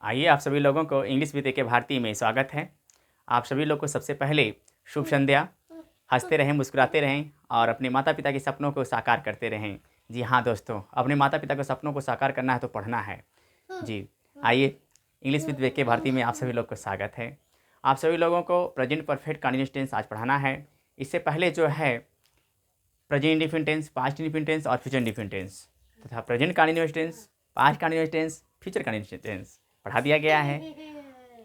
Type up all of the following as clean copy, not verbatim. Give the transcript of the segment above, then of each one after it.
आइए आप सभी लोगों को इंग्लिश विद के भारती में स्वागत है। आप सभी लोग को सबसे पहले शुभ संध्या। हंसते रहें, मुस्कुराते रहें और अपने माता पिता के सपनों को साकार करते रहें। जी हाँ दोस्तों, अपने माता पिता के सपनों को साकार करना है तो पढ़ना है। जी आइए, इंग्लिश विद के भारती में आप सभी लोग को स्वागत है। आप सभी लोगों को प्रेजेंट परफेक्ट कंटीन्यूअस टेंस आज पढ़ाना है। इससे पहले जो है present indefinite tense, past indefinite tense और फ्यूचर इंडेफिनिट टेंस तथा present continuous tense, past continuous tense, future continuous tense पढ़ा दिया गया है।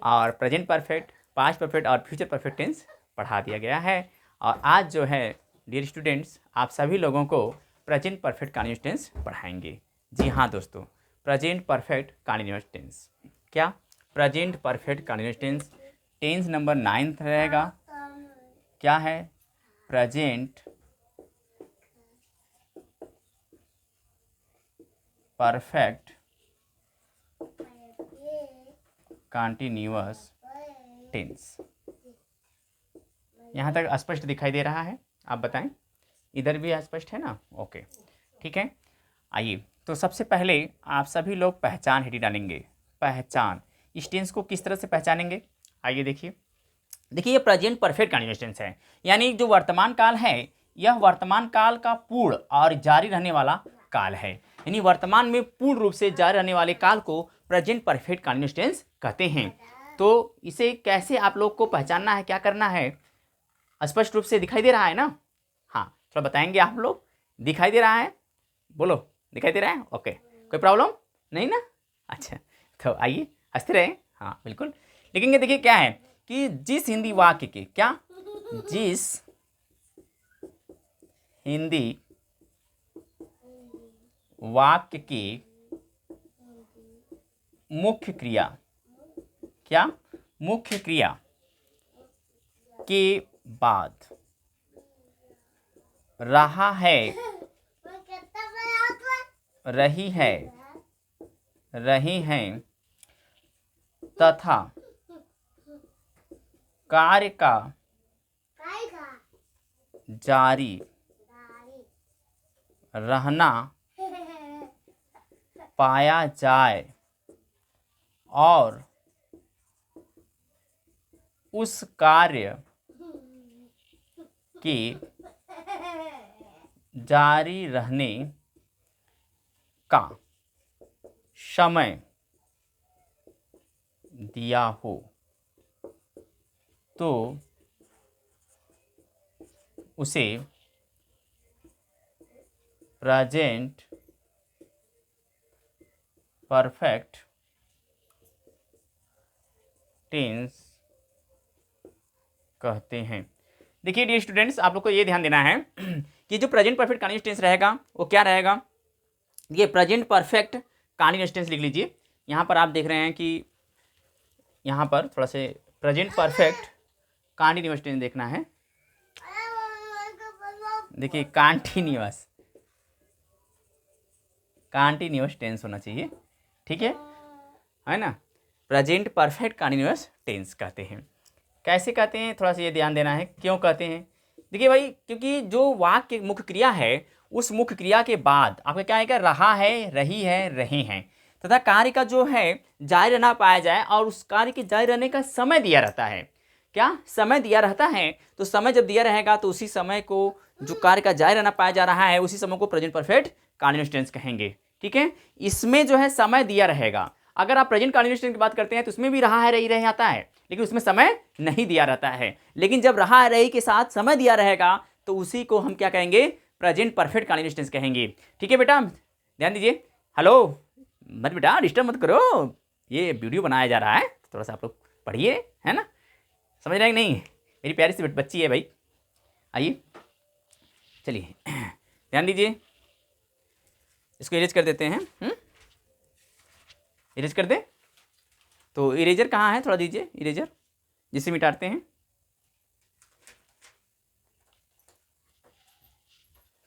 और प्रेजेंट परफेक्ट, पास्ट परफेक्ट और फ्यूचर परफेक्ट टेंस पढ़ा दिया गया है। और आज जो है डियर स्टूडेंट्स, आप सभी लोगों को प्रेजेंट परफेक्ट कंटीन्यूअस टेंस पढ़ाएंगे। जी हाँ दोस्तों, प्रेजेंट परफेक्ट कंटीन्यूअस टेंस क्या? Present perfect continuous tense tense number 9 रहेगा। क्या है? Present perfect continuous tense. यहाँ तक स्पष्ट दिखाई दे रहा है? आप बताएं, इधर भी स्पष्ट है ना? ओके, ठीक है। आइए, तो सबसे पहले आप सभी लोग पहचान हेडिंग डालेंगे। पहचान, इस टेंस को किस तरह से पहचानेंगे? आइए देखिए, ये प्रेजेंट परफेक्ट कंटीन्यूअस टेंस है, यानी जो वर्तमान काल है यह वर्तमान काल का पूर्ण और जारी रहने वाला काल है। यानी वर्तमान में पूर्ण रूप से जारी रहने वाले काल को प्रेजेंट परफेक्ट कंटीन्यूअस टेंस कहते हैं। तो इसे कैसे आप लोग को पहचानना है, क्या करना है? स्पष्ट रूप से दिखाई दे रहा है ना? हाँ, थोड़ा बताएंगे आप लोग। दिखाई दे रहा है? बोलो, दिखाई दे रहा है? ओके, कोई प्रॉब्लम नहीं ना? अच्छा, तो आइए हंसते रहे। हाँ बिल्कुल लिखेंगे। देखिए क्या है कि जिस हिंदी वाक्य के, क्या? जिस हिंदी वाक्य की मुख्य क्रिया, क्या? मुख्य क्रिया के बाद रहा है, रही है, रही हैं तथा कार्य का जारी रहना पाया जाए और उस कार्य के जारी रहने का समय दिया हो तो उसे प्रेजेंट परफेक्ट टेंस कहते हैं। देखिए डियर स्टूडेंट्स, आप लोग को ये ध्यान देना है कि जो प्रेजेंट परफेक्ट कंटीन्यूअस टेंस रहेगा वो क्या रहेगा? ये प्रेजेंट परफेक्ट कंटीन्यूअस टेंस लिख लीजिए। यहाँ पर आप देख रहे हैं कि यहाँ पर थोड़ा से प्रेजेंट परफेक्ट कंटीन्यूअस टेंस देखना है। देखिए कंटीन्यूअस टेंस होना चाहिए, ठीक है ना? प्रेजेंट परफेक्ट कंटीन्यूअस टेंस कहते हैं। कैसे कहते हैं, थोड़ा सा ये ध्यान देना है, क्यों कहते हैं? देखिए भाई, क्योंकि जो वाक्य मुख्य क्रिया है उस मुख्य क्रिया के बाद आपका क्या है? रहा है, रही है, रहे हैं तथा कार्य का जो है जारी रहना पाया जाए और उस कार्य के जारी रहने का समय दिया रहता है। क्या समय दिया रहता है? तो समय जब दिया रहेगा तो उसी समय को, जो कार्य का जारी रहना पाया जा रहा है, उसी समय को प्रेजेंट परफेक्ट कंटीन्यूअस टेंस कहेंगे। ठीक है, इसमें जो है समय दिया रहेगा। अगर आप प्रेजेंट कंटीन्यूअस टेंस की बात करते हैं तो उसमें भी रहा है, रही, रहे आता है, लेकिन उसमें समय नहीं दिया रहता है। लेकिन जब रहा है, रही के साथ समय दिया रहेगा तो उसी को हम क्या कहेंगे? प्रेजेंट परफेक्ट कंटीन्यूअस टेंस कहेंगे। ठीक है बेटा, ध्यान दीजिए। हेलो, मत बेटा डिस्टर्ब मत करो, ये वीडियो बनाया जा रहा है, थोड़ा सा आप लोग पढ़िए, है ना? समझ रहे हैं कि नहीं? मेरी प्यारी सी बच्ची है भाई। आइए चलिए ध्यान दीजिए, इसको इरेज कर देते हैं। इरेज कर दे। तो इरेजर कहाँ है? थोड़ा दीजिए इरेजर, जिससे मिटाते हैं।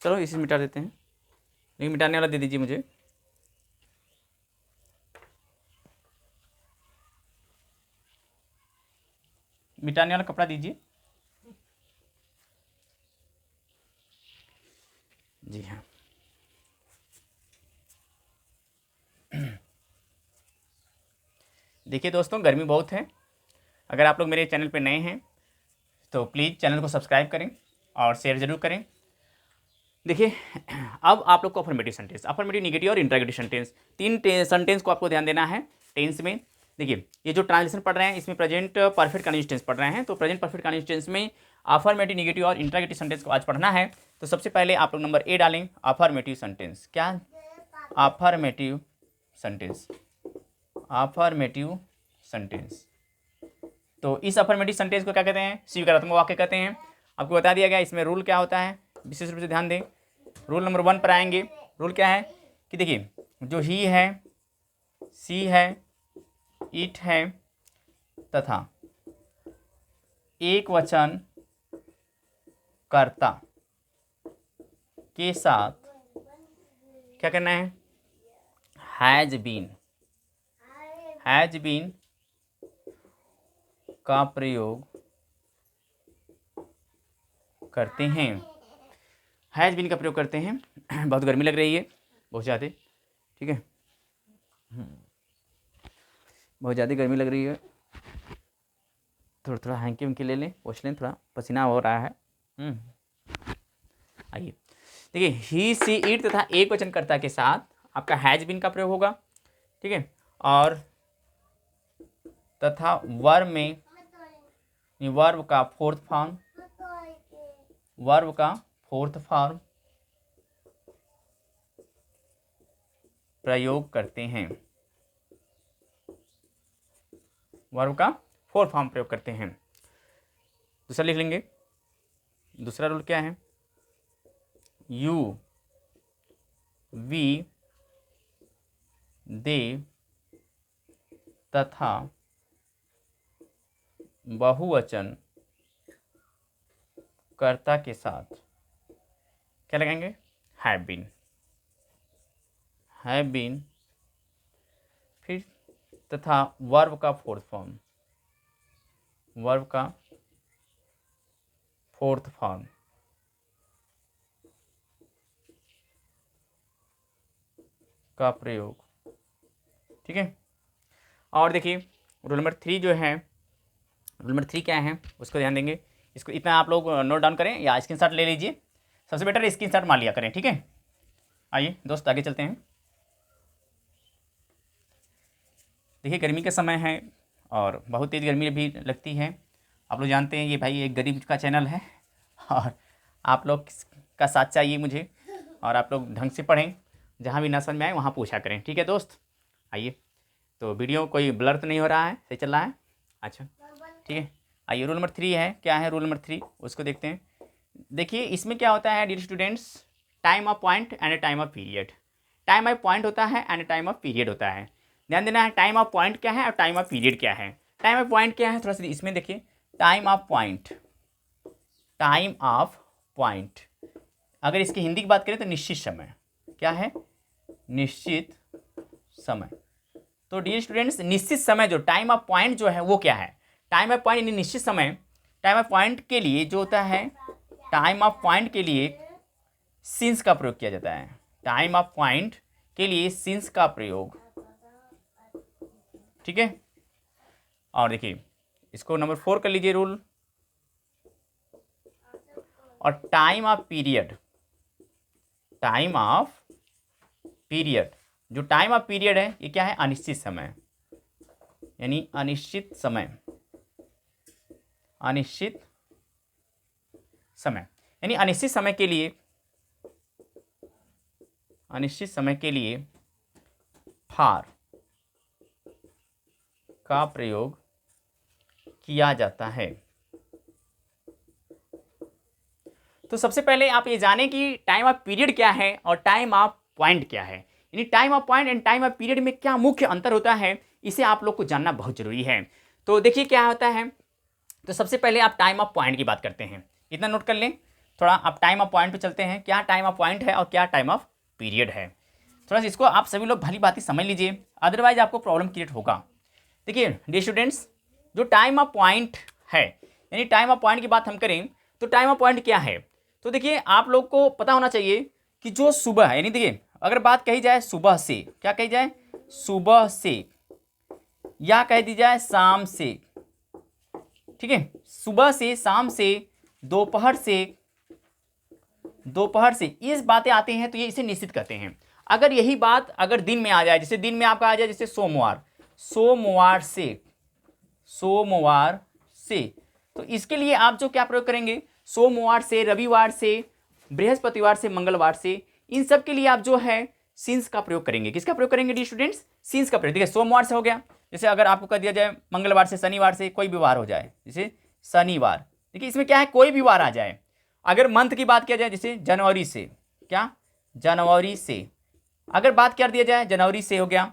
चलो इसे मिटा देते हैं, लेकिन मिटाने वाला दे दीजिए मुझे। मिटाने वाला कपड़ा दीजिए। जी हाँ, देखिए दोस्तों, गर्मी बहुत है। अगर आप लोग मेरे चैनल पे नए हैं तो प्लीज़ चैनल को सब्सक्राइब करें और शेयर ज़रूर करें। देखिए, अब आप लोग को अफर्मेटिव सेंटेंस, अफर्मेटिव, नेगेटिव और इंटरोगेटिव सेंटेंस, तीन सेंटेंस को आपको ध्यान देना है टेंस में। देखिए, ये जो ट्रांसलेशन पढ़ रहे हैं इसमें प्रेजेंट परफेक्ट कंटीन्यूअस टेंस पढ़ रहे हैं, तो प्रेजेंट परफेक्ट कंटीन्यूअस टेंस में अफर्मेटिव, नेगेटिव और इंटरोगेटिव सेंटेंस को आज पढ़ना है। तो सबसे पहले आप लोग नंबर ए डालें, अफर्मेटिव सेंटेंस। क्या? Affirmative sentence, affirmative sentence. तो इस अफर्मेटिव सेंटेंस को क्या कहते हैं? स्वीकारात्मक वाक्य कहते हैं। आपको बता दिया गया इसमें रूल क्या होता है, विशेष रूप से ध्यान दें। रूल नंबर 1 पर आएंगे। रूल क्या है कि देखिए, जो ही है, सी है, इट है तथा एक वचन कर्ता के साथ क्या करना है? हैज बीन का प्रयोग करते हैं। हैज बीन का प्रयोग करते हैं। बहुत गर्मी लग रही है, बहुत ज़्यादा, ठीक है, बहुत ज़्यादा गर्मी लग रही है। थोड़ा थोड़ा हैंकी वंकी ले लें, पोछ लें, थोड़ा पसीना हो रहा है। आइए देखिए, ही, सी, इट तथा एक वचनकर्ता के साथ आपका हैज बीन का प्रयोग होगा, ठीक है। और तथा वर्ब में वर्ब का फोर्थ फॉर्म प्रयोग करते हैं। वर्ब का फोर्थ फॉर्म प्रयोग करते हैं। दूसरा लिख लेंगे। दूसरा रूल क्या है? यू, वी, दे तथा बहुवचन कर्ता के साथ क्या लगाएंगे? हैव बीन, फिर तथा वर्ब का फोर्थ फॉर्म का प्रयोग, ठीक है। और देखिए, रूल नंबर 3 जो है, रूल नंबर 3 क्या है उसको ध्यान देंगे। इसको इतना आप लोग नोट डाउन करें या स्क्रीनशॉट ले लीजिए, सबसे बेटर स्क्रीनशॉट मार लिया करें, ठीक है। आइए दोस्त आगे चलते हैं। देखिए, गर्मी का समय है और बहुत तेज़ गर्मी भी लगती है। आप लोग जानते हैं ये भाई एक गरीब का चैनल है और आप लोग का साथ चाहिए मुझे, और आप लोग ढंग से पढ़ें, जहाँ भी ना समझ में आए वहाँ पूछा करें, ठीक है दोस्त। आइए, तो वीडियो कोई ब्लर तो नहीं हो रहा है, सही चल रहा है? अच्छा, ठीक है। आइए, रूल नंबर 3 है। क्या है रूल नंबर 3? उसको देखते हैं। देखिए, इसमें क्या होता है dear students? Time of point and time of period. Time of point होता है एंड टाइम ऑफ पीरियड होता है। ध्यान देना है, टाइम ऑफ पॉइंट क्या है और टाइम ऑफ पीरियड क्या है। टाइम ऑफ पॉइंट क्या है, थोड़ा सा इसमें देखिए। टाइम ऑफ पॉइंट, अगर इसकी हिंदी की बात करें तो निश्चित समय। क्या है? निश्चित समय। तो डियर स्टूडेंट्स, निश्चित समय जो टाइम ऑफ पॉइंट जो है वो क्या है? टाइम ऑफ पॉइंट यानी निश्चित समय। टाइम ऑफ पॉइंट के लिए जो होता है, टाइम ऑफ पॉइंट के लिए सिंस का प्रयोग किया जाता है। टाइम ऑफ पॉइंट के लिए सिंस का प्रयोग, ठीक है। और देखिए, इसको नंबर 4 कर लीजिए रूल। और टाइम ऑफ पीरियड, जो टाइम ऑफ पीरियड है ये क्या है? अनिश्चित समय, यानी अनिश्चित समय यानी अनिश्चित समय के लिए फार का प्रयोग किया जाता है। तो सबसे पहले आप ये जानें कि टाइम ऑफ पीरियड क्या है और टाइम ऑफ पॉइंट क्या है, यानी time of point and time of period में क्या मुख्य अंतर होता है, इसे आप लोग को जानना बहुत जरूरी है। तो देखिए क्या होता है। तो सबसे पहले आप टाइम ऑफ पॉइंट की बात करते हैं, इतना नोट कर लें। थोड़ा आप टाइम ऑफ पॉइंट पे चलते हैं, क्या टाइम ऑफ पॉइंट है और क्या टाइम ऑफ पीरियड है। थोड़ा सा इसको आप सभी लोग भली बात समझ लीजिए, अदरवाइज आपको प्रॉब्लम क्रिएट होगा। देखिए डियर स्टूडेंट्स, जो टाइम ऑफ पॉइंट है, यानी टाइम ऑफ पॉइंट की बात हम करें तो टाइम ऑफ पॉइंट क्या है। तो देखिए, आप लोग को पता होना चाहिए कि जो सुबह है, यानी देखिए अगर बात कही जाए सुबह से, क्या कही जाए? सुबह से या कह दी जाए शाम से, ठीक है, सुबह से, शाम से, दोपहर से, दोपहर से, इस बातें आते हैं तो ये इसे निश्चित करते हैं। अगर यही बात अगर दिन में आ जाए, जैसे दिन में आपका आ जाए जैसे सोमवार, सोमवार से, सोमवार से, तो इसके लिए आप जो क्या प्रयोग करेंगे, सोमवार से, रविवार से, बृहस्पतिवार से, मंगलवार से, इन सब के लिए आप जो है सिंस का प्रयोग करेंगे। किसका प्रयोग करेंगे डी स्टूडेंट्स? सिंस का प्रयोग। देखिए सोमवार से हो गया, जैसे अगर आपको कह दिया जाए मंगलवार से, शनिवार से कोई भी वार हो जाए, जैसे शनिवार, देखिए इसमें क्या है, कोई भी वार आ जाए। अगर मंथ की बात किया जाए, जैसे जनवरी से, क्या, जनवरी से, अगर बात कर दिया जाए जनवरी से हो गया।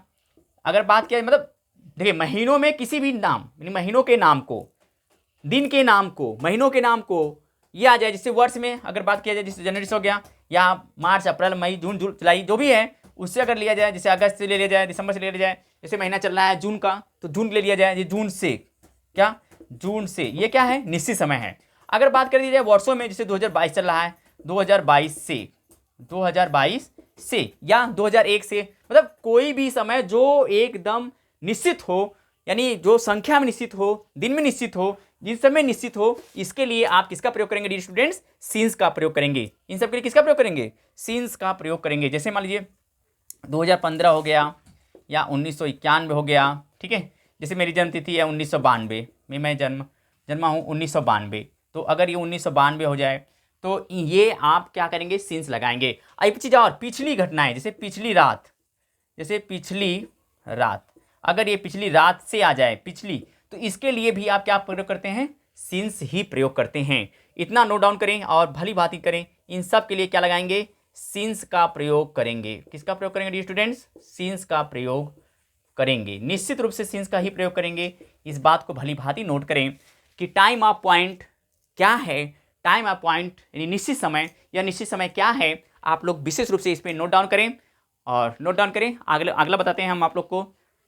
अगर बात किया मतलब देखिए महीनों में किसी भी नाम, महीनों के नाम को, दिन के नाम को, महीनों के नाम को ये आ जाए। जैसे वर्ष में अगर बात किया जाए, जैसे जनवरी से हो गया, या मार्च, अप्रैल, मई, जून, जुलाई जो भी है उससे अगर लिया जाए, जैसे अगस्त से ले लिया जाए, दिसंबर से ले लिया जाए, जैसे महीना चल रहा है जून का तो जून ले लिया जाए, ये जून से, क्या, जून से, ये क्या है, निश्चित समय है। अगर बात कर दी जाए वर्षों में, जैसे 2022 चल रहा है, 2022 से, 2022 से या 2001 से, मतलब कोई भी समय जो एकदम निश्चित हो, यानी जो संख्या में निश्चित हो, दिन में निश्चित हो, जिस समय निश्चित हो, इसके लिए आप किसका प्रयोग करेंगे डियर स्टूडेंट्स? सिंस का प्रयोग करेंगे। इन सब के लिए किसका प्रयोग करेंगे? सिंस का प्रयोग करेंगे। जैसे मान लीजिए 2015 हो गया या 1991 हो गया, ठीक है। जैसे मेरी जन्म तिथि है 1992 में, मैं जन्मा हूँ 1992, तो अगर ये 1992 हो जाए तो ये आप क्या करेंगे? सिंस लगाएंगे। एक चीज़ और, पिछली घटनाएं, जैसे पिछली रात, जैसे पिछली रात, अगर ये पिछली रात से आ जाए पिछली, तो इसके लिए भी आप क्या प्रयोग करते हैं? सिंस ही प्रयोग करते हैं। इतना नोट डाउन करें और भली भांति करें। इन सब के लिए क्या लगाएंगे? सिंस का प्रयोग करेंगे। किसका प्रयोग करेंगे स्टूडेंट्स? सिंस का प्रयोग करेंगे, निश्चित रूप से सिंस का ही प्रयोग करेंगे। इस बात को भली भांति नोट करें कि टाइम ऑफ पॉइंट क्या है, टाइम ऑफ पॉइंट यानी निश्चित समय, या निश्चित समय क्या है, आप लोग विशेष रूप से इस पर नोट डाउन करें और नोट डाउन करें। अगला बताते हैं हम आप लोग को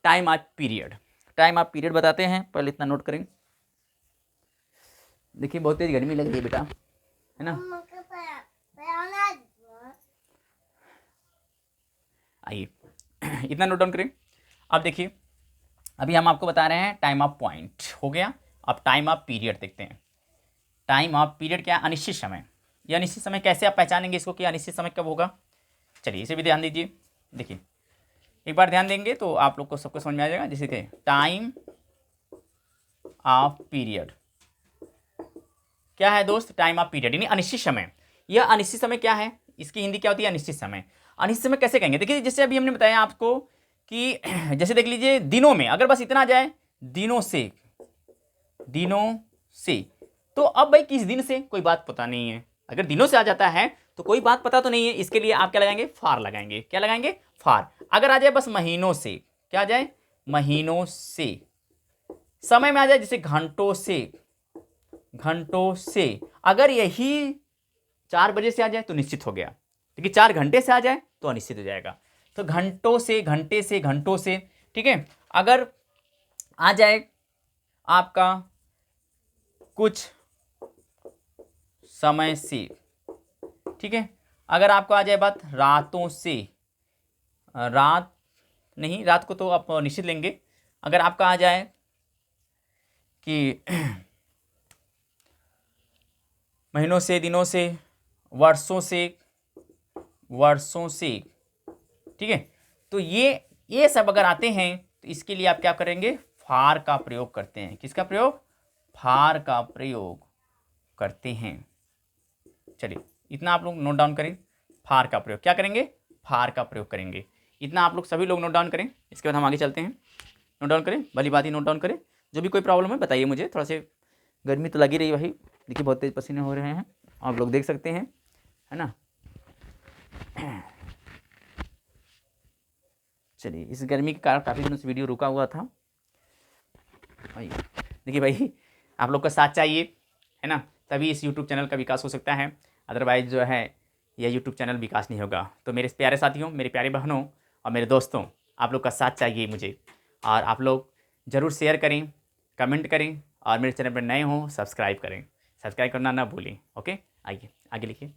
time of period. Time of period बताते हैं, पहले इतना नोट करें। देखिए बहुत तेज गर्मी लग रही है बेटा, है ना। आइए इतना नोट डाउन करें। अब देखिए अभी हम आपको बता रहे हैं टाइम ऑफ पॉइंट हो गया, अब टाइम ऑफ पीरियड देखते हैं। टाइम ऑफ पीरियड क्या? अनिश्चित समय। यह अनिश्चित समय कैसे आप पहचानेंगे इसको कि अनिश्चित समय कब होगा? चलिए इसे भी ध्यान दीजिए। देखिए एक बार ध्यान देंगे तो आप लोग को सबको समझ में आ जाएगा। जैसे कि टाइम ऑफ पीरियड क्या है दोस्त? टाइम ऑफ पीरियड यानी अनिश्चित समय। यह अनिश्चित समय क्या है? इसकी हिंदी क्या होती है? अनिश्चित समय। अनिश्चित समय कैसे कहेंगे? देखिए जैसे अभी हमने बताया आपको कि जैसे देख लीजिए दिनों में, अगर बस इतना आ जाए दिनों से, दिनों से, तो अब भाई किस दिन से कोई बात पता नहीं है। अगर दिनों से आ जाता है तो कोई बात पता तो नहीं है, इसके लिए आप क्या लगाएंगे? फार लगाएंगे। क्या लगाएंगे? फार। अगर आ जाए बस महीनों से, क्या आ जाए? महीनों से। समय में आ जाए जैसे घंटों से, घंटों से। अगर यही 4 बजे से आ जाए तो निश्चित हो गया, क्योंकि 4 घंटे से आ जाए तो अनिश्चित हो जाएगा। तो घंटों से, घंटे से, घंटों से, ठीक है। अगर आ जाए आपका कुछ समय से, ठीक है। अगर आपको आ जाए बात रातों से, रात नहीं, रात को तो आप निश्चित लेंगे। अगर आपका आ जाए कि महीनों से, दिनों से, वर्षों से, वर्षों से, ठीक है, तो ये सब अगर आते हैं तो इसके लिए आप क्या करेंगे? फार का प्रयोग करते हैं। किसका प्रयोग? फार का प्रयोग करते हैं। चलिए इतना आप लोग नोट डाउन करें। फार का प्रयोग क्या करेंगे? फार का प्रयोग करेंगे। इतना आप लोग सभी लोग नोट डाउन करें। इसके बाद हम आगे चलते हैं। नोट डाउन करें, भली बात ही नोट डाउन करें। जो भी कोई प्रॉब्लम है बताइए मुझे। थोड़ा से गर्मी तो लगी रही है भाई, देखिए बहुत तेज पसीने हो रहे हैं, आप लोग देख सकते हैं, है ना। चलिए इस गर्मी के कारण काफ़ी दिनों से वीडियो रुका हुआ था भाई। देखिए भाई आप लोग का साथ चाहिए, है ना, तभी इस यूट्यूब चैनल का विकास हो सकता है। अदरवाइज जो है यह यूट्यूब चैनल विकास नहीं होगा। तो मेरे प्यारे साथियों, मेरे प्यारे बहनों और मेरे दोस्तों, आप लोग का साथ चाहिए मुझे, और आप लोग ज़रूर शेयर करें, कमेंट करें, और मेरे चैनल पर नए हों सब्सक्राइब करें। सब्सक्राइब करना ना भूलें। ओके, आइए आगे लिखिए।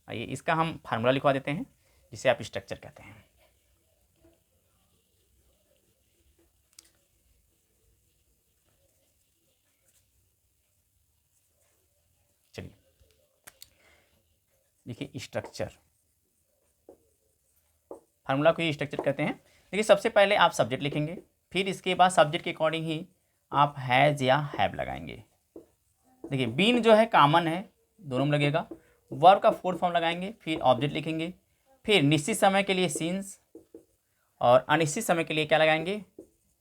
आइए इसका हम फार्मूला लिखवा देते हैं, जिसे आप स्ट्रक्चर कहते हैं। देखिए स्ट्रक्चर, फार्मूला को ही स्ट्रक्चर कहते हैं। देखिए सबसे पहले आप सब्जेक्ट लिखेंगे, फिर इसके बाद सब्जेक्ट के अकॉर्डिंग ही आप हैज़ या हैव लगाएंगे। देखिए बीन जो है कॉमन है, दोनों में लगेगा। वर्ब का फोर्थ फॉर्म लगाएंगे, फिर ऑब्जेक्ट लिखेंगे, फिर निश्चित समय के लिए सिंस, और अनिश्चित समय के लिए क्या लगाएंगे,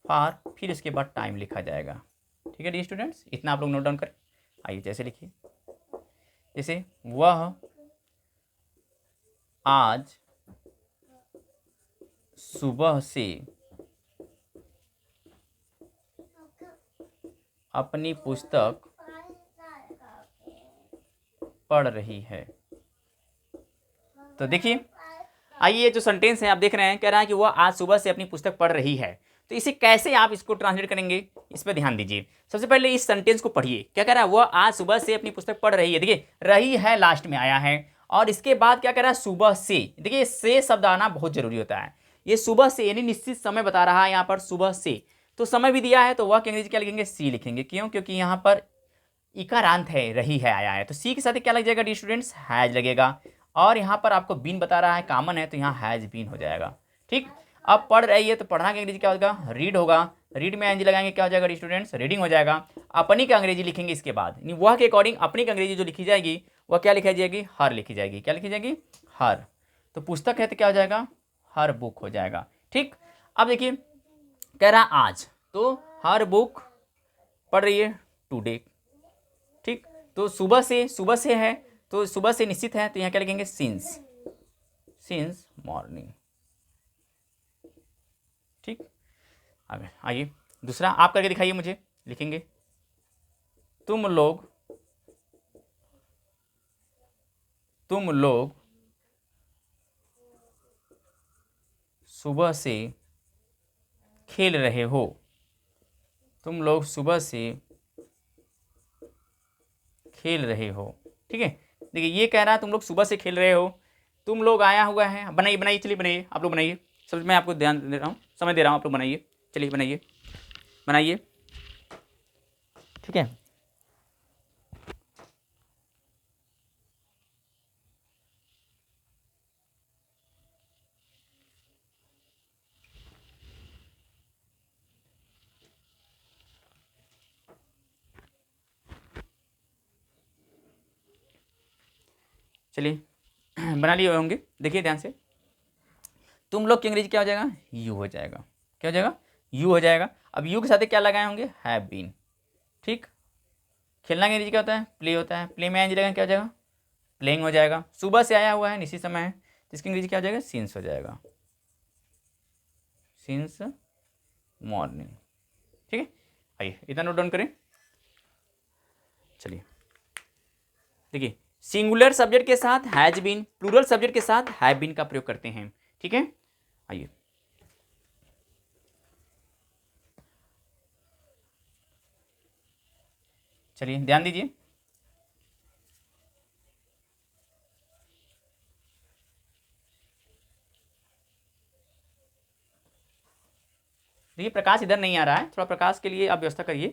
फॉर, फिर उसके बाद टाइम लिखा जाएगा। ठीक है डी स्टूडेंट्स, इतना आप लोग नोट डाउन करें। आइए जैसे लिखिए, जैसे वह आज सुबह से अपनी पुस्तक पढ़ रही है। तो देखिए आइए, जो सेंटेंस है आप देख रहे हैं, कह रहा है कि वह आज सुबह से अपनी पुस्तक पढ़ रही है। तो इसे कैसे आप इसको ट्रांसलेट करेंगे, इस पर ध्यान दीजिए। सबसे पहले इस सेंटेंस को पढ़िए, क्या कह रहा है, वह आज सुबह से अपनी पुस्तक पढ़ रही है। देखिए रही है लास्ट में आया है, और इसके बाद क्या कह रहा है, सुबह से। देखिए से शब्द आना बहुत जरूरी होता है। ये सुबह से यानी निश्चित समय बता रहा है यहाँ पर, सुबह से। तो समय भी दिया है, तो वह की अंग्रेजी क्या लिखेंगे, सी लिखेंगे। क्यों, क्योंकि यहाँ पर इकारांत है, रही है आया है, तो सी के साथ क्या लग जाएगा डी स्टूडेंट्स, हैज लगेगा। और यहाँ पर आपको बीन बता रहा है, कॉमन है, तो यहाँ हैज बीन हो जाएगा। ठीक, अब पढ़ रही है तो पढ़ना का अंग्रेजी क्या होगा, रीड होगा। रीड में एनजी लगाएंगे, क्या हो जाएगा स्टूडेंट्स, रीडिंग हो जाएगा। अपनी का अंग्रेजी लिखेंगे इसके बाद, वह के अकॉर्डिंग अपनी का अंग्रेजी जो लिखी जाएगी वह क्या लिखी जाएगी, हर लिखी जाएगी। क्या लिखी जाएगी, हर। तो पुस्तक है तो क्या हो जाएगा, हर बुक हो जाएगा। ठीक, अब देखिए कह रहा आज, तो हर बुक पढ़ रही है टुडे। ठीक, तो सुबह से है, तो सुबह से निश्चित है, तो यहाँ क्या लिखेंगे, सिंस, सिंस मॉर्निंग। ठीक, आगे आइए दूसरा आप करके दिखाइए मुझे, लिखेंगे तुम लोग सुबह से खेल रहे हो। तुम लोग सुबह से खेल रहे हो। ठीक है, देखिए ये कह रहा है तुम लोग सुबह से खेल रहे हो, तुम लोग आया हुआ है। बनाइए बनाइए, चलिए बनाइए, आप लोग बनाइए। सब मैं आपको ध्यान दे रहा हूँ, समय दे रहा हूँ, आप लोग बनाइए, चलिए बनाइए बनाइए। ठीक है, चलिए बना लिए होंगे। देखिए ध्यान से, तुम लोग की अंग्रेजी क्या हो जाएगा, यू हो जाएगा। क्या हो जाएगा, यू हो जाएगा। अब यू के साथ क्या लगाए होंगे, हैव बीन। ठीक, खेलना की अंग्रेजी क्या होता है, प्ले होता है। प्ले में एनजी लगाएंगे, क्या हो जाएगा, प्लेइंग हो जाएगा। सुबह से आया हुआ है, निश्चित समय है, तो इसकी अंग्रेजी क्या हो जाएगा, सिंस हो जाएगा, सिंस मॉर्निंग। ठीक है, आइए इतना नोट डाउन करें। चलिए देखिए, सिंगुलर सब्जेक्ट के साथ हैज बीन, प्लूरल सब्जेक्ट के साथ हैव बीन का प्रयोग करते हैं। ठीक है, आइए चलिए ध्यान दीजिए। देखिए प्रकाश इधर नहीं आ रहा है, थोड़ा प्रकाश के लिए आप व्यवस्था करिए।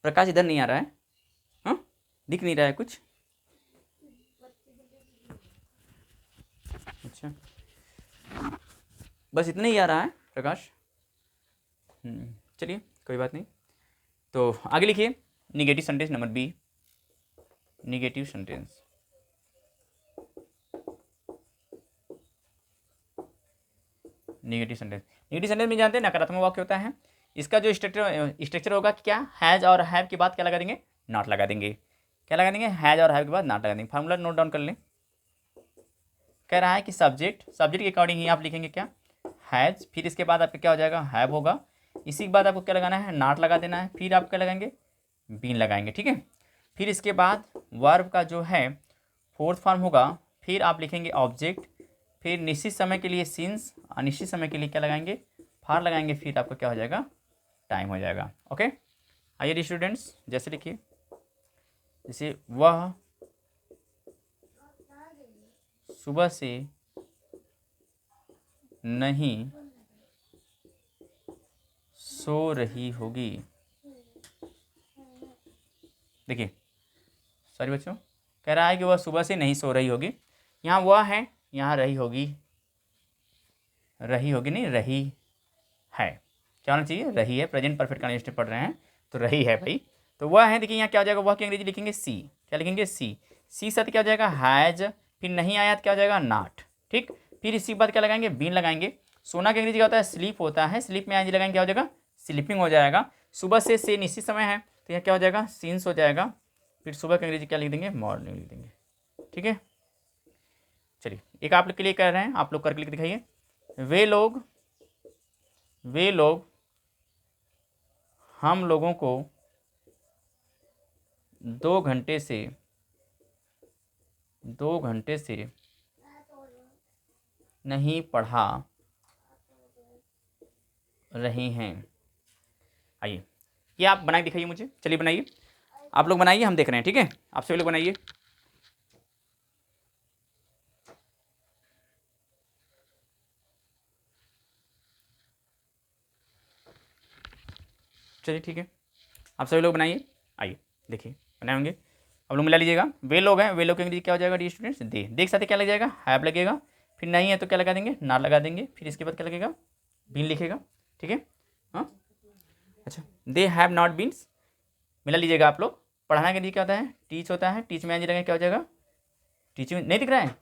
प्रकाश इधर नहीं आ रहा है, हाँ दिख नहीं रहा है कुछ। अच्छा, बस इतना ही आ रहा है प्रकाश। चलिए कोई बात नहीं। तो आगे लिखिए, negative sentence number B, negative sentence. Negative sentence में जानते हैं नकारात्मक वाक्य होता है। इसका जो स्ट्रक्चर होगा क्या, हैज और हैव के बाद क्या लगा देंगे, नॉट लगा देंगे। क्या लगा देंगे, हैज और हैव के बाद नॉट लगा देंगे। फार्मूला नोट डाउन कर लें। कह रहा है कि सब्जेक्ट के अकॉर्डिंग ही आप लिखेंगे क्या, हैज, फिर इसके बाद आपका क्या हो जाएगा, हैव होगा। इसी के बाद आपको क्या लगाना है, नॉट लगा देना है, फिर आप क्या लगाएंगे, बीन लगाएंगे। ठीक है, फिर इसके बाद वर्ब का जो है फोर्थ फॉर्म होगा, फिर आप लिखेंगे ऑब्जेक्ट, फिर निश्चित समय के लिए सिंस, अनिश्चित समय के लिए क्या लगाएंगे, फार लगाएंगे, फिर आपका क्या हो जाएगा, टाइम हो जाएगा। ओके, आइए स्टूडेंट्स जैसे लिखिए, जैसे वह सुबह से नहीं सो रही होगी। देखिए सॉरी बच्चों, कह रहा है कि वह सुबह से नहीं सो रही होगी। यहाँ वह है, यहाँ रही होगी, नहीं रही है, क्या होना चाहिए, रही है। प्रेजेंट परफेक्ट कंडीशन पढ़ रहे हैं तो रही है भाई। तो वह है, देखिए यहाँ क्या हो जाएगा, वह की अंग्रेजी लिखेंगे सी, क्या लिखेंगे सी साथ क्या हो जाएगा हैज, फिर नहीं आया तो क्या हो जाएगा नॉट, ठीक। फिर इसी के बाद क्या लगाएंगे, बीन लगाएंगे। सोना की अंग्रेजी क्या होता है, स्लीप होता है, स्लीप में अंग्रेजी लगाएंगे क्या हो जाएगा, स्लीपिंग हो जाएगा। सुबह से निश्चित समय है तो यहाँ क्या हो जाएगा, सीन्स हो जाएगा। फिर सुबह की अंग्रेजी क्या लिख देंगे, मॉर्निंग लिख देंगे, ठीक है। चलिए एक आप लोग के लिए कर रहे हैं, आप लोग करके लिख दिखाइए। वे लोग हम लोगों को 2 घंटे से नहीं पढ़ा रहे हैं। आइए ये आप बना के दिखाइए मुझे, चलिए बनाइए, आप लोग बनाइए, हम देख रहे हैं, ठीक है। आप सभी लोग बनाइए। चलिए ठीक है, आप सभी लोग बनाइए। आइए देखिए बनाए होंगे, आप लोग मिला लीजिएगा। वे लोग हैं, वे लोग के अंग्रेजी क्या हो जाएगा डी स्टूडेंट्स, दे। देख साथ क्या लग जाएगा, हैव लगेगा। फिर नहीं है तो क्या लगा देंगे, ना लगा देंगे। फिर इसके बाद क्या लगेगा, बीन लिखेगा, ठीक है। हाँ अच्छा, दे हैव नॉट बीन्स, मिला लीजिएगा आप लोग। पढ़ाना के लिए क्या होता है, टीच होता है, टीच में लगे क्या हो जाएगा, टीचिंग। नहीं दिख रहा है,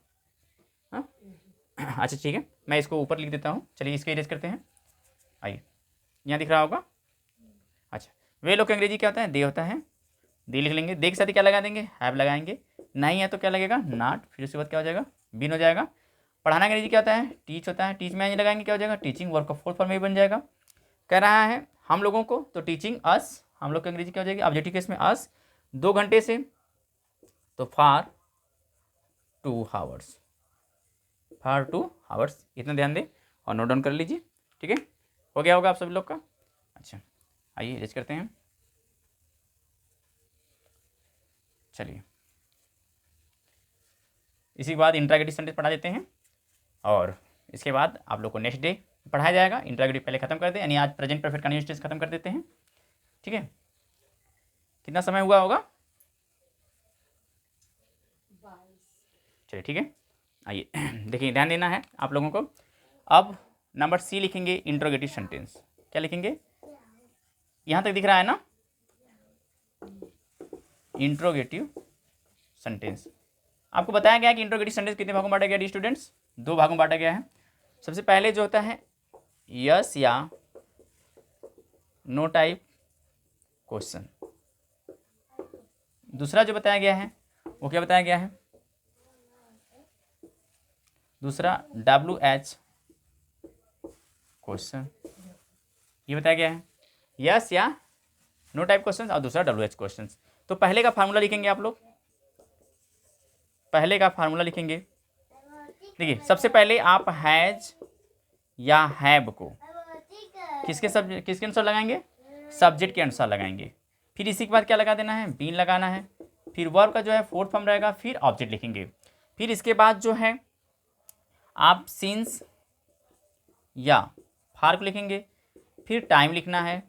हाँ अच्छा ठीक है, मैं इसको ऊपर लिख देता हूँ। चलिए इसको इरेज करते हैं। आइए यहाँ दिख रहा होगा। अच्छा, वे लोग का अंग्रेजी क्या होता है, दे होता है, दे लिख लेंगे। दे के साथ क्या लगा देंगे, हैव लगाएंगे। नहीं है तो क्या लगेगा, नॉट। फिर उसके बाद क्या हो जाएगा, बीन हो जाएगा। पढ़ाना का अंग्रेजी क्या होता है, टीच होता है, टीच में लगाएंगे क्या हो जाएगा, teaching. Work of fourth form में बन जाएगा। कह रहा है हम लोगों को, तो टीचिंग अस, हम लोग की अंग्रेजी क्या हो जाएगी, ऑब्जेक्टिव केस में अस। 2 घंटे से तो फॉर 2 आवर्स, फॉर 2 आवर्स, इतना ध्यान दें और नोट डाउन कर लीजिए, ठीक है। हो गया होगा आप सभी लोग का। अच्छा आइए रेज करते हैं। चलिए इसी के बाद इंट्रागेटिव सेंटेंस पढ़ा देते हैं और इसके बाद आप लोग को नेक्स्ट डे पढ़ाया जाएगा। इंट्रागेटिव पहले खत्म कर दें, यानी आज प्रेजेंट परफेक्ट कंटिन्यूअस टेंस खत्म कर देते हैं, ठीक है। कितना समय हुआ होगा, चलिए ठीक है। आइए देखिए ध्यान देना है आप लोगों को। अब नंबर सी लिखेंगे, इंट्रोगेटिव सेंटेंस। क्या लिखेंगे, यहाँ तक दिख रहा है ना, इंट्रोगेटिव सेंटेंस। आपको बताया गया कि इंट्रोगेटिव सेंटेंस कितने भागों में बांटा गया डी स्टूडेंट्स, 2 भागों में बांटा गया है। सबसे पहले जो होता है यस या नो टाइप क्वेश्चन। दूसरा जो बताया गया है वो क्या बताया गया है, दूसरा WH क्वेश्चन, ये बताया गया है यस या नो टाइप क्वेश्चन, और दूसरा WH क्वेश्चन। तो पहले का फार्मूला लिखेंगे आप लोग, पहले का फार्मूला लिखेंगे। देखिए सबसे पहले आप हैज या हैव को किसके अनुसार लगाएंगे, सब्जेक्ट के अनुसार लगाएंगे। फिर इसी के बाद क्या लगा देना है, बीन लगाना है। फिर वर्ब का जो है फोर्थ फॉर्म रहेगा, फिर ऑब्जेक्ट लिखेंगे। फिर इसके बाद जो है आप सिंस या फार को लिखेंगे, फिर टाइम लिखना है,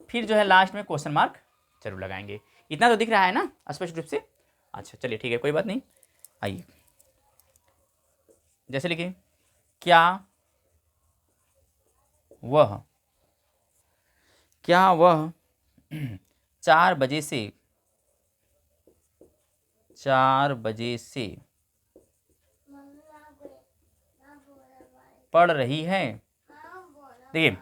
फिर जो है लास्ट में क्वेश्चन मार्क जरूर लगाएंगे। इतना तो दिख रहा है ना स्पष्ट रूप से। अच्छा चलिए ठीक है, कोई बात नहीं। आइए जैसे लिखिए, क्या वह 4 बजे से पढ़ रही है। देखिए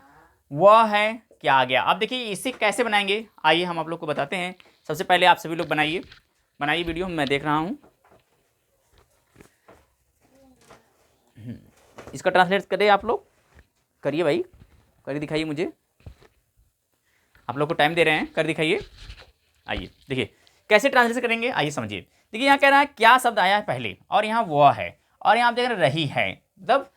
वह है क्या आ गया। अब देखिए इसे कैसे बनाएंगे, आइए हम आप लोग को बताते हैं। सबसे पहले आप सभी लोग बनाइए वीडियो, मैं देख रहा हूँ। इसका ट्रांसलेट करें आप लोग, करिए भाई, कर दिखाइए मुझे। आप लोग को टाइम दे रहे हैं, कर दिखाइए। आइए देखिए कैसे ट्रांसलेट करेंगे, आइए समझिए। देखिए यहाँ कह रहा है क्या शब्द आया है पहले, और यहाँ वह है, और यहाँ आप देख रहे रही है। मतलब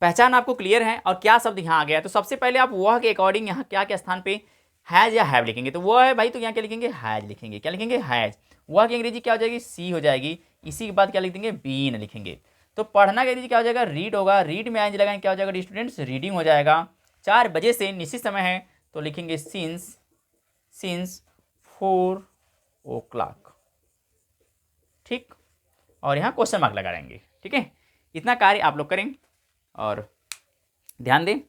पहचान आपको क्लियर है, और क्या शब्द यहाँ आ गया। तो सबसे पहले आप वह के अकॉर्डिंग यहाँ क्या क्या स्थान पे हैज या हैव लिखेंगे। तो वह है भाई, तो यहाँ क्या लिखेंगे, हैज लिखेंगे। क्या लिखेंगे, हैज। वह की अंग्रेजी क्या हो जाएगी, सी हो जाएगी। इसी के बाद क्या लिख देंगे, बीन लिखेंगे। तो पढ़ना की अंग्रेजी क्या हो जाएगा, रीड होगा। रीड में एंज लगाएंगे क्या हो जाएगा स्टूडेंट्स, रीडिंग हो जाएगा। 4 बजे से निश्चित समय है तो लिखेंगे सिंस 4 o'clock, ठीक। और यहाँ क्वेश्चन मार्क लगा देंगे, ठीक है, इतना कार्य आप लोग करें और ध्यान दें।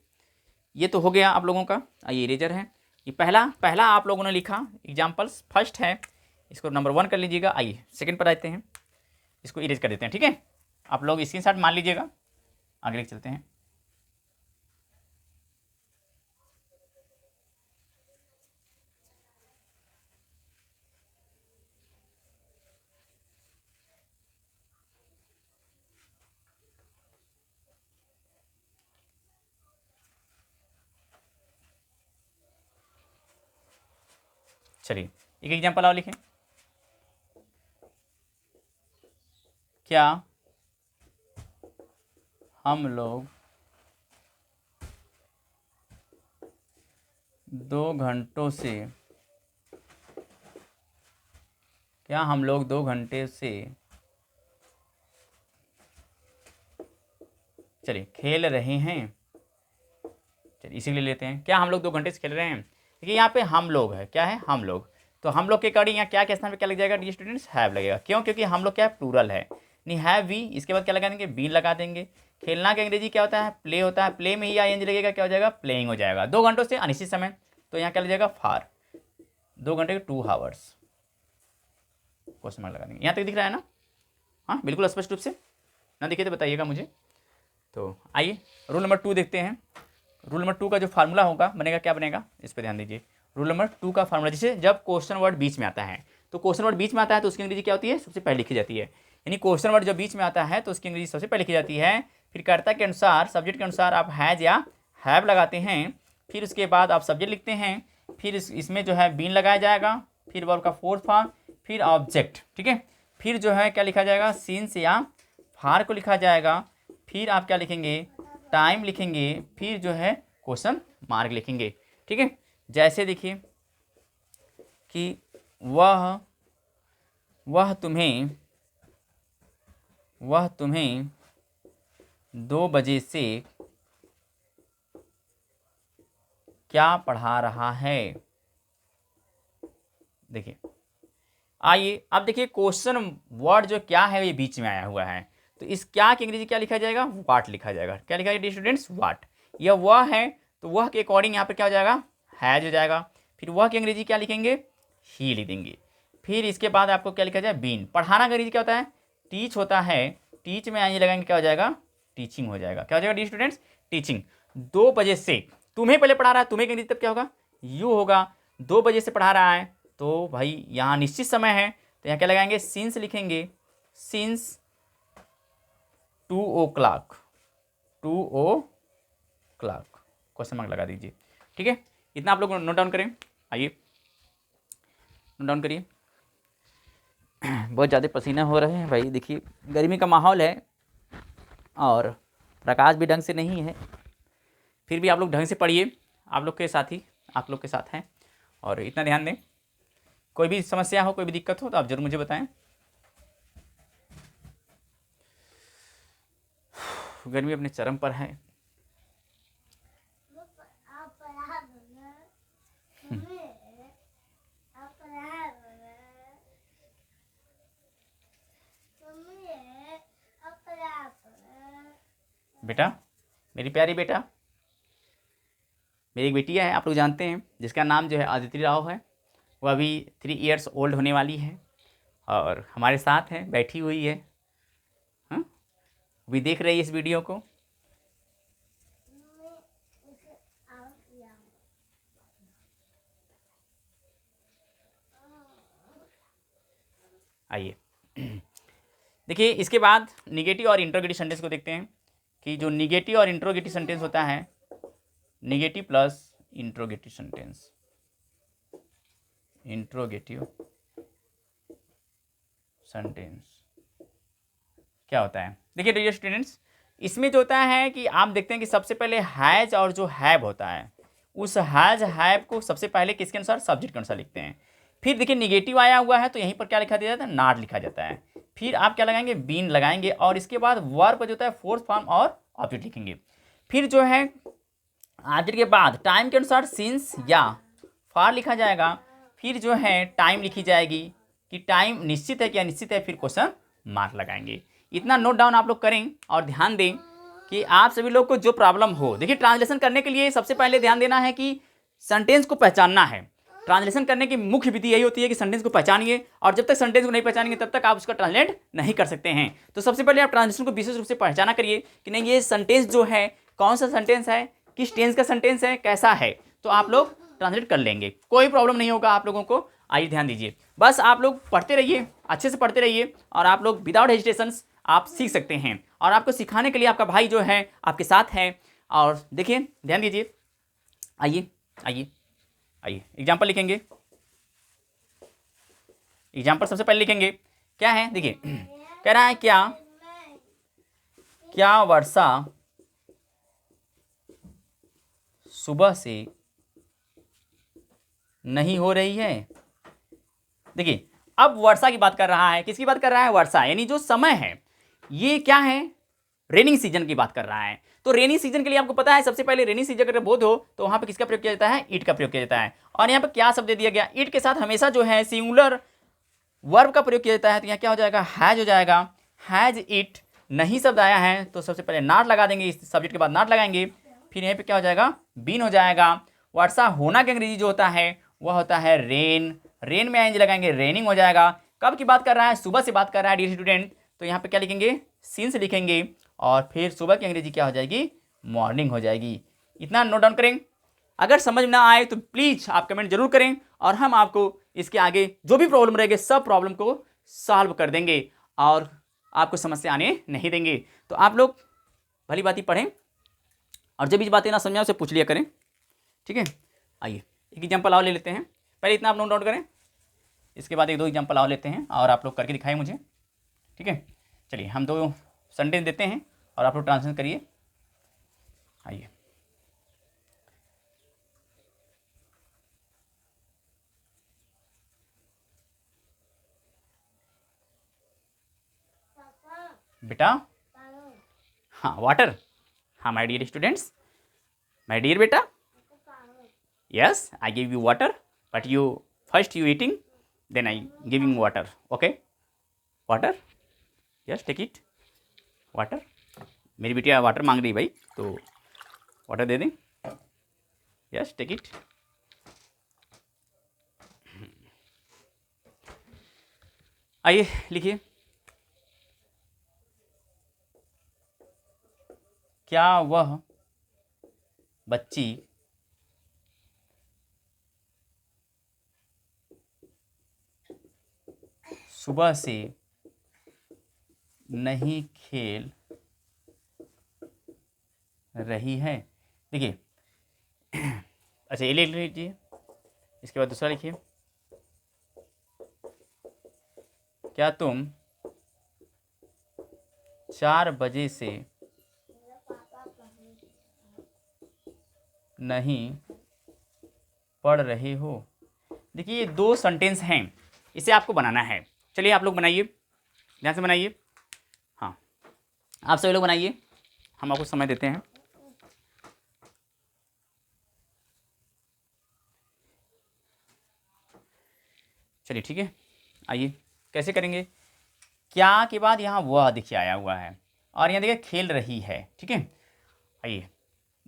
ये तो हो गया आप लोगों का। ये इरेजर है, ये पहला आप लोगों ने लिखा एग्जाम्पल्स फर्स्ट है, इसको नंबर 1 कर लीजिएगा। आइए सेकंड पर आते हैं, इसको इरेज कर देते हैं। ठीक है, आप लोग स्क्रीनशॉट मान लीजिएगा, आगे लेके चलते हैं। चलिए एक एग्जाम्पल और लिखें। क्या हम लोग 2 घंटों से चलिए खेल रहे हैं। चलिए इसीलिए लेते हैं, क्या हम लोग 2 घंटे से खेल रहे हैं। देखिए यहाँ पे हम लोग है, क्या है हम लोग, तो हम लोग के अकॉर्डिंग यहाँ क्या के स्थान पे क्या लग जाएगा डी स्टूडेंट्स, हैव लगेगा। क्यों, क्योंकि हम लोग क्या है प्लूरल है, नहीं हैव वी, इसके बाद क्या लगा देंगे बीन लगा देंगे। खेलना का अंग्रेजी क्या होता है प्ले होता है, प्ले में ही आई एन जी लगेगा, क्या हो जाएगा प्लेइंग हो जाएगा। 2 घंटों से अनिश्चित समय, तो यहाँ क्या लग जाएगा फार, 2 घंटे के 2 आवर्स, क्वेश्चन मार्क लगा देंगे। यहाँ तक दिख रहा है ना, हाँ बिल्कुल स्पष्ट रूप से ना दिखे तो बताइएगा मुझे। तो आइए रूल नंबर 2 देखते हैं। रूल नंबर 2 का जो फार्मूला होगा बनेगा, क्या बनेगा इस पर ध्यान दीजिए। रूल नंबर 2 का फार्मूला, जैसे जब क्वेश्चन वर्ड बीच में आता है, तो क्वेश्चन वर्ड बीच में आता है तो उसकी अंग्रेजी क्या होती है सबसे पहले लिखी जाती है। यानी क्वेश्चन वर्ड जब बीच में आता है तो उसकी अंग्रेजी सबसे पहले लिखी जाती है। फिर कर्ता के अनुसार सब्जेक्ट के अनुसार आप हैज या हैव लगाते हैं, फिर उसके बाद आप सब्जेक्ट लिखते हैं, फिर इसमें जो है बीन लगाया जाएगा, फिर वर्ब का फोर्थ फॉर्म, फिर ऑब्जेक्ट। ठीक है, फिर जो है क्या लिखा जाएगा सिंस या फार को लिखा जाएगा, फिर आप क्या लिखेंगे टाइम लिखेंगे, फिर जो है क्वेश्चन मार्क लिखेंगे। ठीक है, जैसे देखिए कि वह तुम्हें 2 बजे से क्या पढ़ा रहा है। देखिए आइए अब देखिए क्वेश्चन वर्ड जो क्या है ये बीच में आया हुआ है, तो इस क्या की अंग्रेजी क्या लिखा जाएगा वाट लिखा जाएगा। क्या लिखा जाएगा स्टूडेंट्स वाट, यह वह है तो वह के अकॉर्डिंग यहाँ पे क्या हो जाएगा हैज हो जाएगा। फिर वह की अंग्रेजी क्या लिखेंगे ही लिख देंगे। फिर इसके बाद आपको क्या लिखा जाए बीन, पढ़ाना का अंग्रेजी क्या होता है टीच होता है, टीच में आइए लगाएंगे क्या हो जाएगा टीचिंग हो जाएगा। क्या हो जाएगा डी स्टूडेंट्स टीचिंग। 2 बजे से तुम्हें पहले पढ़ा रहा है, तुम्हें की अंग्रेजी तब क्या होगा यू होगा। 2 बजे से पढ़ा रहा है तो भाई यहाँ निश्चित समय है, तो यहाँ क्या लगाएंगे सिंस लिखेंगे, since 2 o'clock, 2 o'clock question mark लगा दीजिए। ठीक है, इतना आप लोग नोट डाउन करें। आइए नोट डाउन करिए। बहुत ज़्यादा पसीना हो रहे हैं भाई, देखिए गर्मी का माहौल है और प्रकाश भी ढंग से नहीं है, फिर भी आप लोग ढंग से पढ़िए, आप लोग के साथ ही आप लोग के साथ हैं। और इतना ध्यान दें, कोई भी समस्या हो कोई भी दिक्कत हो तो आप जरूर मुझे बताएं। गर्मी अपने चरम पर है। बेटा मेरी प्यारी बेटा, मेरी एक बेटी है आप लोग जानते हैं जिसका नाम जो है आदित्य राव है, वह अभी 3 years ओल्ड होने वाली है और हमारे साथ है बैठी हुई है, हाँ भी देख रही है इस वीडियो को। आइए देखिए इसके बाद निगेटिव और इंट्रोगेटिव सेंटेंस को देखते हैं कि जो निगेटिव और इंट्रोगेटिव सेंटेंस होता है, negative plus interrogative sentence, interrogative sentence क्या होता है। देखिए डियर स्टूडेंट्स, इसमें जो होता है कि आप देखते हैं कि सबसे पहले हैज और जो हैव होता है, उस हैज हैव को सबसे पहले किसके अनुसार सब्जेक्ट के अनुसार लिखते हैं। फिर देखिए निगेटिव आया हुआ है तो यहीं पर क्या लिखा दिया जाता है नॉट लिखा जाता है। फिर आप क्या लगाएंगे बीन लगाएंगे और इसके बाद वर्ब जो होता है फोर्थ फॉर्म और ऑब्जेक्ट लिखेंगे। फिर जो है ऑब्जेक्ट के बाद टाइम के अनुसार सिंस या फार लिखा जाएगा। फिर जो है टाइम लिखी जाएगी कि टाइम निश्चित है कि अनिश्चित है, फिर क्वेश्चन मार्क लगाएंगे। इतना नोट डाउन आप लोग करें और ध्यान दें कि आप सभी लोग को जो प्रॉब्लम हो, देखिए ट्रांसलेशन करने के लिए सबसे पहले ध्यान देना है कि सेंटेंस को पहचानना है। ट्रांसलेशन करने की मुख्य विधि यही होती है कि सेंटेंस को पहचानिए, और जब तक सेंटेंस को नहीं पहचानेंगे तब तक आप उसका ट्रांसलेट नहीं कर सकते हैं। तो सबसे पहले आप ट्रांसलेशन को विशेष रूप से पहचाना करिए कि नहीं ये सेंटेंस जो है कौन सा सेंटेंस है, किस टेंस का सेंटेंस है, कैसा है, तो आप लोग ट्रांसलेट कर लेंगे, कोई प्रॉब्लम नहीं होगा आप लोगों को। आइए ध्यान दीजिए, बस आप लोग पढ़ते रहिए, अच्छे से पढ़ते रहिए, और आप लोग विदाउट हेजिटेशन आप सीख सकते हैं। और आपको सिखाने के लिए आपका भाई जो है आपके साथ है। और देखिए ध्यान दीजिए, आइए आइए आइए एग्जाम्पल लिखेंगे। एग्जाम्पल सबसे पहले लिखेंगे, क्या है देखिए, कह रहा है क्या वर्षा सुबह से नहीं हो रही है। देखिए अब वर्षा की बात कर रहा है, किसकी बात कर रहा है, वर्षा, यानी जो समय है ये क्या है, रेनिंग सीजन की बात कर रहा है। तो रेनिंग सीजन के लिए आपको पता है सबसे पहले रेनिंग सीजन अगर बोध हो तो वहां पे किसका प्रयोग किया जाता है, इट का प्रयोग किया जाता है। और यहाँ पे क्या शब्द दे दिया गया, इट के साथ हमेशा जो है सिंगुलर वर्ब का प्रयोग किया जाता है। तो यहाँ क्या हो जाएगा, हैज हो जाएगा, हैज इट। नहीं शब्द आया है तो सबसे पहले नॉट लगा देंगे, इस सब्जेक्ट के बाद नॉट लगाएंगे, फिर यहाँ पे क्या हो जाएगा, बीन हो जाएगा। वर्षा होना के अंग्रेजी जो होता है वह होता है रेन, रेन में एंज लगाएंगे, रेनिंग हो जाएगा। कब की बात कर रहा है, सुबह से बात कर रहा है डियर स्टूडेंट, तो यहाँ पे क्या लिखेंगे, सिंस लिखेंगे, और फिर सुबह की अंग्रेजी क्या हो जाएगी, मॉर्निंग हो जाएगी। इतना नोट डाउन करें। अगर समझ ना आए तो प्लीज़ आप कमेंट जरूर करें, और हम आपको इसके आगे जो भी प्रॉब्लम रहेंगे सब प्रॉब्लम को सॉल्व कर देंगे और आपको समस्या आने नहीं देंगे। तो आप लोग भली बात ही पढ़ें, और जो भी बातें ना समझाएं उसे पूछ लिया करें, ठीक है। आइए एक एग्जाम्पल और ले लेते हैं, पहले इतना आप नोट डाउन करें, इसके बाद एक दो एग्जाम्पल और लेते हैं और आप लोग करके दिखाएं मुझे, ठीक है। चलिए हम दो सेंटेंस देते हैं और आप लोग ट्रांसलेट करिए। आइए बेटा, हाँ वाटर, हाँ my dear students, my dear बेटा, yes I give you water, but you first you eating then I giving water, okay, water, yes take it, water. मेरी बेटिया वाटर मांग रही भाई, तो वाटर दे दें, यस टेक इट। आइए लिखिए, क्या वह बच्ची सुबह से नहीं खेल रही है। देखिए अच्छा ये लिख लीजिए, इसके बाद दूसरा लिखिए, क्या तुम 4 बजे से नहीं पढ़ रहे हो। देखिए ये दो सेंटेंस हैं, इसे आपको बनाना है। चलिए आप लोग बनाइए, ध्यान से बनाइए, हाँ आप सभी लोग बनाइए, हम आपको समय देते हैं। चलिए ठीक है, आइए कैसे करेंगे, क्या के बाद यहाँ वह देखिए आया हुआ है, और यहाँ देखिए खेल रही है, ठीक है। आइए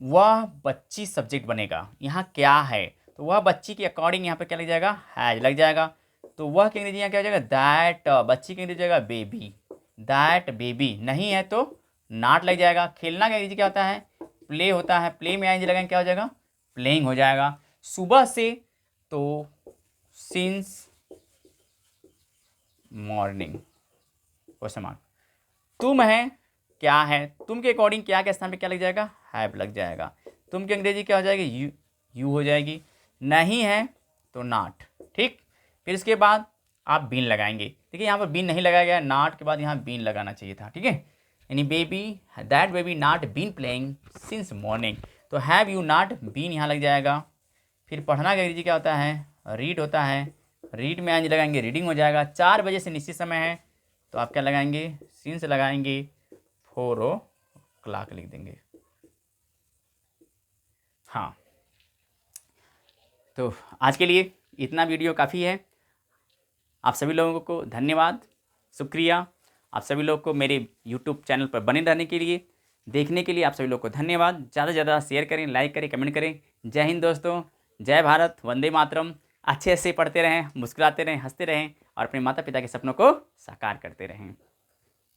वह बच्ची सब्जेक्ट बनेगा, यहाँ क्या है, तो वह बच्ची के अकॉर्डिंग यहाँ पे क्या लग जाएगा, हैज लग जाएगा। तो वह के अंग्रेजी यहाँ क्या हो जाएगा, दैट, बच्ची के अंग्रेजी जाएगा बेबी, दैट बेबी, नहीं है तो नॉट लग जाएगा। खेलना का अंग्रेजी क्या होता है, प्ले होता है, प्ले में आएंगे लगाएंगे क्या हो जाएगा, प्लेइंग हो जाएगा। सुबह से तो सिंस मॉर्निंग, क्वेश्चन मार्क। तुम है, क्या है, तुम के अकॉर्डिंग क्या के स्थान पे क्या लग जाएगा, हैव लग जाएगा। तुम की अंग्रेजी क्या हो जाएगी, यू हो जाएगी। नहीं है तो नॉट, ठीक। फिर इसके बाद आप बीन लगाएंगे, देखिए यहाँ पर बीन नहीं लगाया गया, नॉट के बाद यहाँ बीन लगाना चाहिए था, ठीक है। यानी baby, that baby not been playing since morning, तो हैव यू नॉट बीन यहाँ लग जाएगा। फिर पढ़ना का अंग्रेजी क्या होता है, रीड होता है, रीड में आज लगाएंगे रीडिंग हो जाएगा। 4 बजे से निश्चित समय है तो आप क्या लगाएंगे, सिंस लगाएंगे, 4 o'clock लिख देंगे। हाँ तो आज के लिए इतना वीडियो काफ़ी है। आप सभी लोगों को धन्यवाद, शुक्रिया, आप सभी लोग को मेरे यूट्यूब चैनल पर बने रहने के लिए, देखने के लिए आप सभी लोग को धन्यवाद। ज़्यादा से ज़्यादा शेयर करें, लाइक करें, कमेंट करें। जय हिंद दोस्तों, जय भारत, वंदे मातरम। अच्छे से पढ़ते रहें, मुस्कुराते रहें, हंसते रहें और अपने माता पिता के सपनों को साकार करते रहें।